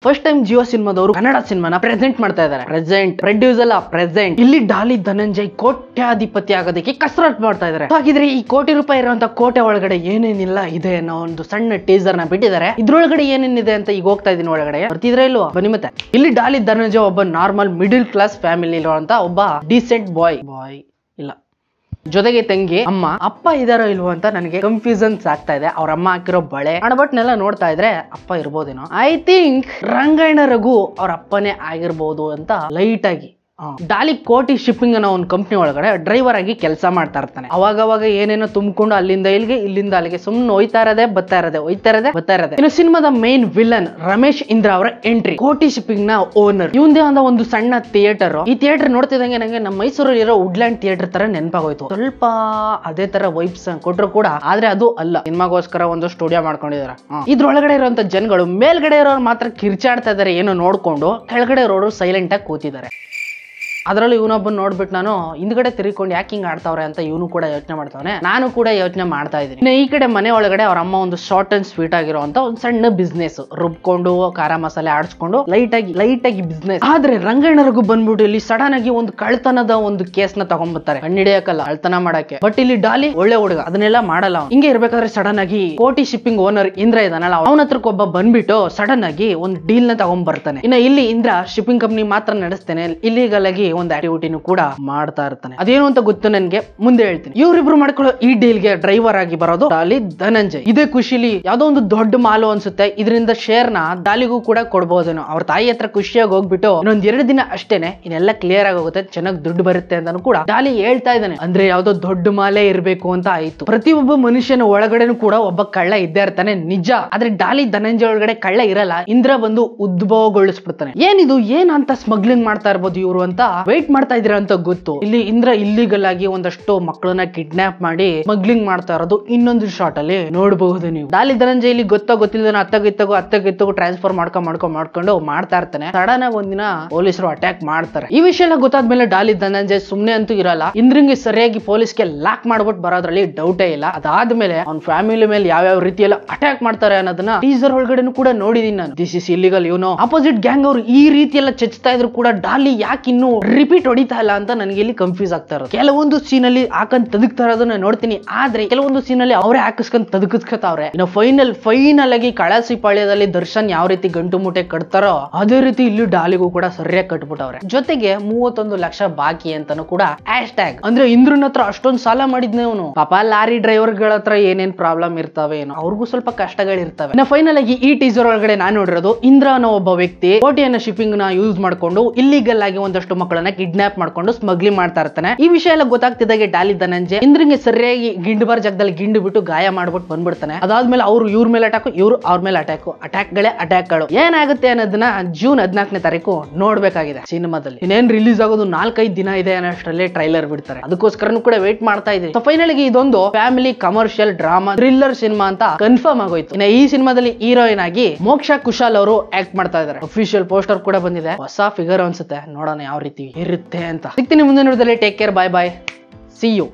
First time Jio ಸಿನಿಮಾದವರು Kannada ಸಿನಿಮಾನ present ಮಾಡ್ತಾ ಇದ್ದಾರೆ. ಪ್ರೊಡ್ಯೂಸ್ ಅಲ್ಲ ಪ್ರೆಸೆಂಟ್. ಇಲ್ಲಿ ಡಾಲಿ ಧನಂಜಯ್ ಕೋಟ್ಯಾಧಿಪತಿ ಆಗೋದಕ್ಕೆ ಕಸರತ್ತು ಮಾಡ್ತಾ ಇದ್ದಾರೆ. ಹಾಗಿದ್ರೆ ಈ ಕೋಟಿ ರೂಪಾಯಿ ಇರುವಂತ ಕೋಟೆ ಒಳಗಡೆ ಏನೇನಿಲ್ಲ ಇದೆ ಅನ್ನೋ ಒಂದು ಸಣ್ಣ ಟೀಸರ್ ನ ಬಿಟ್ಟಿದ್ದಾರೆ. ಇದ್ರೊಳಗಡೆ ಏನೇನಿದೆ ಅಂತ ಈಗ ಹೋಗ್ತಾ ಇದೀನಿ ಒಳಗಡೆ. ಬರ್ತಿದ್ರೆ ಇಲ್ವಾ? ಬನ್ನಿ ಮತ್ತೆ. ಇಲ್ಲಿ ಡಾಲಿ ಧನಂಜಯ್ ಒಬ್ಬ ನಾರ್ಮಲ್ ಮಿಡಿಲ್ ಕ್ಲಾಸ್ ಫ್ಯಾಮಿಲಿ ಇರುವಂತ ಒಬ್ಬ ಡೀಸೆಂಟ್ ಬಾಯ್ ಇಲ್ಲ, ಜೊತೆಗೆ ತಂಗಿ, ಅಮ್ಮ, ಅಪ್ಪ ಇದಾರೋ ಇಲ್ವೋ ಅಂತ ನನಗೆ ಕನ್ಫ್ಯೂಷನ್ಸ್ ಆಗ್ತಾ ಇದೆ. ಅವ್ರ ಅಮ್ಮ ಹಾಕಿರೋ ಬಳೆ ಅಣಬಟ್ನೆಲ್ಲ ನೋಡ್ತಾ ಇದ್ರೆ ಅಪ್ಪ ಇರ್ಬೋದೇನೋ. ಐ ಥಿಂಕ್ ರಂಗಾಯಣ ರಘು ಅವ್ರ ಅಪ್ಪನೇ ಆಗಿರ್ಬೋದು ಅಂತ ಲೈಟ್ ಆಗಿ. ಡಾಲಿ ಕೋಟಿ ಶಿಪ್ಪಿಂಗ್ ಅನ್ನೋ ಒಂದು ಕಂಪ್ನಿ ಒಳಗಡೆ ಡ್ರೈವರ್ ಆಗಿ ಕೆಲಸ ಮಾಡ್ತಾ ಇರ್ತಾನೆ. ಅವಾಗ ಏನೇನೋ ತುಂಬಿಕೊಂಡು ಅಲ್ಲಿಂದ ಅಲ್ಲಿಗೆ ಸುಮ್ಮನೆ ಹೋಯ್ತಾ ಇರೋದೇ ಬರ್ತಾ ಇರೋದೆ. ಇನ್ನು ಸಿನಿಮಾದ ಮೇನ್ ವಿಲನ್ ರಮೇಶ್ ಇಂದ್ರ ಅವರ ಎಂಟ್ರಿ. ಕೋಟಿ ಶಿಪ್ಪಿಂಗ್ ನ ಓನರ್ ಇವಂದೇ ಅಂತ ಒಂದು ಸಣ್ಣ ಥಿಯೇಟರ್. ಈ ಥಿಯೇಟರ್ ನೋಡ್ತಿದಂಗೆ ನಂಗೆ ನಮ್ಮ ಮೈಸೂರಲ್ಲಿ ಇರೋ ವುಡ್ಲ್ಯಾಂಡ್ ಥಿಯೇಟರ್ ತರ ನೆನಪಾಗೋಯ್ತು. ಸ್ವಲ್ಪ ಅದೇ ತರ ವೈಬ್ಸ್ ಕೊಟ್ರು ಕೂಡ, ಆದ್ರೆ ಅದು ಅಲ್ಲ. ಸಿನಿಮಾಗೋಸ್ಕರ ಒಂದು ಸ್ಟುಡಿಯೋ ಮಾಡ್ಕೊಂಡಿದಾರೆ. ಇದ್ರೊಳಗಡೆ ಇರುವಂತ ಜನಗಳು ಮೇಲ್ಗಡೆ ಇರೋರು ಮಾತ್ರ ಕಿರ್ಚಾಡ್ತಾ ಇದಾರೆ ಏನೋ ನೋಡ್ಕೊಂಡು, ಕೆಳಗಡೆ ಇರೋರು ಸೈಲೆಂಟ್ ಆಗಿ ಕೂತಿದ್ದಾರೆ. ಅದರಲ್ಲಿ ಇವನೊಬ್ಬನ್ ನೋಡ್ಬಿಟ್ಟು ನಾನು ಹಿಂದ್ಗಡೆ ತಿರ್ಕೊಂಡು ಯಾಕೆ ಹಿಂಗ್ ಆಡ್ತಾವ್ರೆ ಅಂತ ಇವನು ಕೂಡ ಯೋಚನೆ ಮಾಡ್ತಾವನೆ. ನಾನು ಕೂಡ ಯೋಚನೆ ಮಾಡ್ತಾ ಇದ್ದೀನಿ. ಈ ಕಡೆ ಮನೆ ಒಳಗಡೆ ಅವ್ರ ಅಮ್ಮ ಒಂದು ಶಾರ್ಟ್ ಅಂಡ್ ಸ್ವೀಟ್ ಆಗಿರುವಂತ ಒಂದು ಸಣ್ಣ ಬಿಸ್ನೆಸ್ ರುಬ್ಕೊಂಡು ಖಾರ ಮಸಾಲೆ ಆಡಿಸ್ಕೊಂಡು ಲೈಟ್ ಆಗಿ ಬಿಸ್ನೆಸ್. ಆದ್ರೆ ರಂಗಾಯಣರಿಗೂ ಬಂದ್ಬಿಟ್ಟು ಇಲ್ಲಿ ಸಡನ್ ಆಗಿ ಒಂದು ಕಳ್ತನದ ಒಂದು ಕೇಸ್ ನ ತಗೊಂಡ್ಬರ್ತಾರೆ. ಕಣ್ಣಿಡಿಯಕ್ಕಲ್ಲ, ಕಳ್ತನ ಮಾಡಕ್ಕೆ. ಬಟ್ ಇಲ್ಲಿ ಡಾಲಿ ಒಳ್ಳೆ ಹುಡುಗ, ಅದನ್ನೆಲ್ಲ ಮಾಡಲ್ಲ. ಹಿಂಗೆ ಇರ್ಬೇಕಾದ್ರೆ ಸಡನ್ ಆಗಿ ಕೋಟಿ ಶಿಪ್ಪಿಂಗ್ ಓನರ್ ಇಂದ್ರ ಇದಾನಲ್ಲ, ಅವನ ಹತ್ರಕ್ಕೆ ಒಬ್ಬ ಬಂದ್ಬಿಟ್ಟು ಸಡನ್ ಆಗಿ ಒಂದು ಡೀಲ್ ನ ತಗೊಂಡ್ ಬರ್ತಾನೆ. ಇನ್ನ ಇಲ್ಲಿ ಇಂದ್ರ ಶಿಪ್ಪಿಂಗ್ ಕಂಪ್ನಿ ಮಾತ್ರ ನಡೆಸ್ತೇನೆ, ಇಲ್ಲಿಗಲ್ ಆಗಿ ಒಂದು ಆಕ್ಟಿವಿಟಿನೂ ಕೂಡ ಮಾಡ್ತಾ ಇರ್ತಾನೆ. ಅದೇನು ಅಂತ ಗೊತ್ತು ನನ್ಗೆ, ಮುಂದೆ ಹೇಳ್ತೀನಿ. ಇವರಿಬ್ರು ಮಾಡ್ಕೊಳ್ಳೋ ಈ ಡೀಲ್ ಗೆ ಡ್ರೈವರ್ ಆಗಿ ಬರೋದು ಡಾಲಿ ಧನಂಜಯ್. ಇದೇ ಖುಷಿಲಿ ಯಾವ್ದೋ ಒಂದು ದೊಡ್ಡ ಮಾಲು ಅನ್ಸುತ್ತೆ, ಇದರಿಂದ ಶೇರ್ ನ ಡಾಲಿಗೂ ಕೂಡ ಕೊಡ್ಬೋದೇನೋ. ಅವ್ರ ತಾಯಿ ಹತ್ರ ಖುಷಿಯಾಗಿ ಹೋಗ್ಬಿಟ್ಟು ಇನ್ನೊಂದ್ 2 ದಿನ ಅಷ್ಟೇನೆ ಇನ್ನೆಲ್ಲ ಕ್ಲಿಯರ್ ಆಗಿ ಹೋಗುತ್ತೆ, ಚೆನ್ನಾಗಿ ದುಡ್ಡು ಬರುತ್ತೆ ಅಂತಾನು ಕೂಡ ಡಾಲಿ ಹೇಳ್ತಾ ಇದ್ದಾನೆ. ಅಂದ್ರೆ ಯಾವ್ದೋ ದೊಡ್ಡ ಮಾಲೆ ಇರ್ಬೇಕು ಅಂತ ಆಯ್ತು. ಪ್ರತಿಯೊಬ್ಬ ಮನುಷ್ಯನ ಒಳಗಡೆನೂ ಕೂಡ ಒಬ್ಬ ಕಳ್ಳ ಇದ್ದೇ ಇರ್ತಾನೆ, ನಿಜ. ಆದ್ರೆ ಡಾಲಿ ಧನಂಜಯ್ ಒಳಗಡೆ ಕಳ್ಳ ಇರಲ್ಲ. ಇಂದ್ರ ಬಂದು ಉದ್ಭವಗೊಳಿಸ್ಬಿಡ್ತಾನೆ. ಏನಿದು ಏನಂತ ಸ್ಮಗ್ಲಿಂಗ್ ಮಾಡ್ತಾ ಇರ್ಬೋದು ಇವರು ಅಂತ ವೇಟ್ ಮಾಡ್ತಾ ಇದ್ರ ಅಂತ ಗೊತ್ತು. ಇಲ್ಲಿ ಇಂದ್ರ ಇಲ್ಲಿಗಲ್ ಆಗಿ ಒಂದಷ್ಟು ಮಕ್ಕಳನ್ನ ಕಿಡ್ನಾಪ್ ಮಾಡಿ ಸ್ಮಗ್ಲಿಂಗ್ ಮಾಡ್ತಾ ಇರೋದು ಇನ್ನೊಂದು ಶಾರ್ಟ್ ಅಲ್ಲಿ ನೋಡಬಹುದು ನೀವು. ಡಾಲಿ ಧನಂಜಯ್ ಇಲ್ಲಿ ಗೊತ್ತಿಲ್ಲದ ಅತ್ತಗಿತ್ತಗು ಟ್ರಾನ್ಸ್ಫರ್ ಮಾಡ್ಕೊಂಡು ಮಾಡ್ತಾ ಇರ್ತಾನೆ. ಸಡನ್ ಆಗಿ ಒಂದಿನ ಪೊಲೀಸರು ಅಟ್ಯಾಕ್ ಮಾಡ್ತಾರೆ. ಈ ವಿಷಯ ಎಲ್ಲ ಗೊತ್ತಾದ್ಮೇಲೆ ಡಾಲಿ ಧನಂಜಯ್ ಸುಮ್ನೆ ಅಂತೂ ಇರಲ್ಲ. ಇಂದ್ರಂಗೆ ಸರಿಯಾಗಿ ಪೊಲೀಸ್ಗೆ ಲಾಕ್ ಮಾಡ್ಬಿಟ್ಟು ಬರೋದ್ರಲ್ಲಿ ಡೌಟೇ ಇಲ್ಲ. ಅದಾದ್ಮೇಲೆ ಅವ್ನ ಫ್ಯಾಮಿಲಿ ಮೇಲೆ ಯಾವ ರೀತಿಯಲ್ಲ ಅಟ್ಯಾಕ್ ಮಾಡ್ತಾರೆ ಅನ್ನೋದನ್ನ ಟೀಸರ್ ಒಳಗಡೆನೂ ಕೂಡ ನೋಡಿದೀನಿ ನಾನು. ದಿಸ್ ಇಸ್ ಇಲ್ಲಿಗಲ್, ಇವನು ಆಪೋಸಿಟ್ ಗ್ಯಾಂಗ್ ಅವರು ಈ ರೀತಿ ಎಲ್ಲ ಚಚ್ತಾ ಇದ್ರು ಕೂಡ ಡಾಲಿ ಯಾಕೆ ಇನ್ನು ರಿಪೀಟ್ ಹೊಡಿತಾ ಇಲ್ಲ ಅಂತ ನನಗೆ ಇಲ್ಲಿ ಕನ್ಫ್ಯೂಸ್ ಆಗ್ತಾ ಇರೋದು. ಕೆಲವೊಂದು ಸೀನ್ ಅಲ್ಲಿ ಹಾಕೊಂಡ್ ತದಕ್ತಾ ಇರೋದನ್ನ ನೋಡ್ತೀನಿ, ಆದ್ರೆ ಕೆಲವೊಂದು ಸೀನ್ ಅಲ್ಲಿ ಅವರೇ ಹಾಕಿಸ್ಕೊಂಡ್ ತದಕಿಸ್ಕೊತಾವ್ರೆ. ಇನ್ನು ಫೈನಲ್ ಆಗಿ ಕಳಸಿ ಪಾಳ್ಯದಲ್ಲಿ ದರ್ಶನ್ ಯಾವ ರೀತಿ ಗಂಟು ಮೂಟೆ ಕಟ್ತಾರೋ ಅದೇ ರೀತಿ ಇಲ್ಲಿ ಡಾಲಿಗೂ ಕೂಡ ಸರಿಯಾಗಿ ಕಟ್ಬಿಟ್ಟವ್ರೆ. ಜೊತೆಗೆ 31 ಲಕ್ಷ ಬಾಕಿ ಅಂತಾನು ಕೂಡ ಹ್ಯಾಶ್ಟ್ಯಾಗ್. ಅಂದ್ರೆ ಇಂದ್ರನ ಹತ್ರ ಅಷ್ಟೊಂದು ಸಾಲ ಮಾಡಿದ್ನೆ ಅವನು. ಪಾಪ ಲಾರಿ ಡ್ರೈವರ್ ಗಳ ಹತ್ರ ಏನೇನ್ ಪ್ರಾಬ್ಲಮ್ ಇರ್ತಾವೆ ಏನೋ, ಅವ್ರಿಗೂ ಸ್ವಲ್ಪ ಕಷ್ಟಗಳಿರ್ತವೆ. ಇನ್ನು ಫೈನಲ್ ಆಗಿ ಈ ಟೀಸರ್ ಒಳಗಡೆ ನಾನು ನೋಡಿರೋದು ಇಂದ್ರ ಅನ್ನೋ ಒಬ್ಬ ವ್ಯಕ್ತಿ ಕೋಟಿಯನ್ನ ಶಿಪ್ಪಿಂಗ್ ನ ಯೂಸ್ ಮಾಡ್ಕೊಂಡು ಇಲ್ಲಿಗಲ್ ಆಗಿ ಒಂದಷ್ಟು ಮಕ್ಕಳನ್ನ ಕಿಡ್ನಾಪ್ ಮಾಡ್ಕೊಂಡು ಸ್ಮಗ್ಲಿಂಗ್ ಮಾಡ್ತಾ ಇರ್ತಾನೆ. ಈ ವಿಷಯ ಎಲ್ಲ ಗೊತ್ತಾಗ್ತಿದ್ದಾಗೆ ಡಾಲಿ ಧನಂಜಯ್ ಇಂದ್ರಂಗೆ ಸರಿಯಾಗಿ ಗಿಂಡ್ಬಾರ್ ಜಾಗದಲ್ಲಿ ಗಿಂಡು ಬಿಟ್ಟು ಗಾಯ ಮಾಡ್ಬಿಟ್ಟು ಬಂದ್ಬಿಡ್ತಾನೆ. ಅದಾದ್ಮೇಲೆ ಅವ್ರು ಇವ್ರ ಮೇಲೆ ಅಟ್ಯಾಕ್, ಇವ್ರು ಅವ್ರ ಮೇಲೆ ಅಟ್ಯಾಕ್ಗಳು ಏನಾಗುತ್ತೆ ಅನ್ನೋದನ್ನ ಜೂನ್ 14ನೇ ತಾರೀಕು ನೋಡ್ಬೇಕಾಗಿದೆ ಸಿನಿಮಾದಲ್ಲಿ. ಇನ್ನೇನ್ ರಿಲೀಸ್ ಆಗೋದು 4-5 ದಿನ ಇದೆ ಅನ್ನೋಷ್ಟರಲ್ಲೇ ಟ್ರೈಲರ್ ಬಿಡ್ತಾರೆ. ಅದಕ್ಕೋಸ್ಕರನು ಕೂಡ ವೇಟ್ ಮಾಡ್ತಾ ಇದ್ದೀವಿ. ಸೊ ಫೈನಲ್ ಆಗಿ ಇದೊಂದು family commercial drama thriller cinema ಅಂತ ಕನ್ಫರ್ಮ್ ಆಗೋಯ್ತು. ಇನ್ನು ಈ ಸಿನಿಮಾದಲ್ಲಿ ಹೀರೋಯಿನ್ ಆಗಿ ಮೋಕ್ಷಾ ಕುಶಾಲ್ ಅವರು ಆಕ್ಟ್ ಮಾಡ್ತಾ ಇದ್ದಾರೆ. ಅಫಿಷಿಯಲ್ ಪೋಸ್ಟರ್ ಕೂಡ ಬಂದಿದೆ. ಹೊಸ ಫಿಗರ್ ಅನ್ಸುತ್ತೆ, ನೋಡೋಣ ಯಾವ ರೀತಿ ಇರುತ್ತೆ ಅಂತ. ಸಿಗ್ತೀನಿ ಮುಂದಿನ ವಿಡಿಯೋದಲ್ಲಿ. Take care, bye, see you.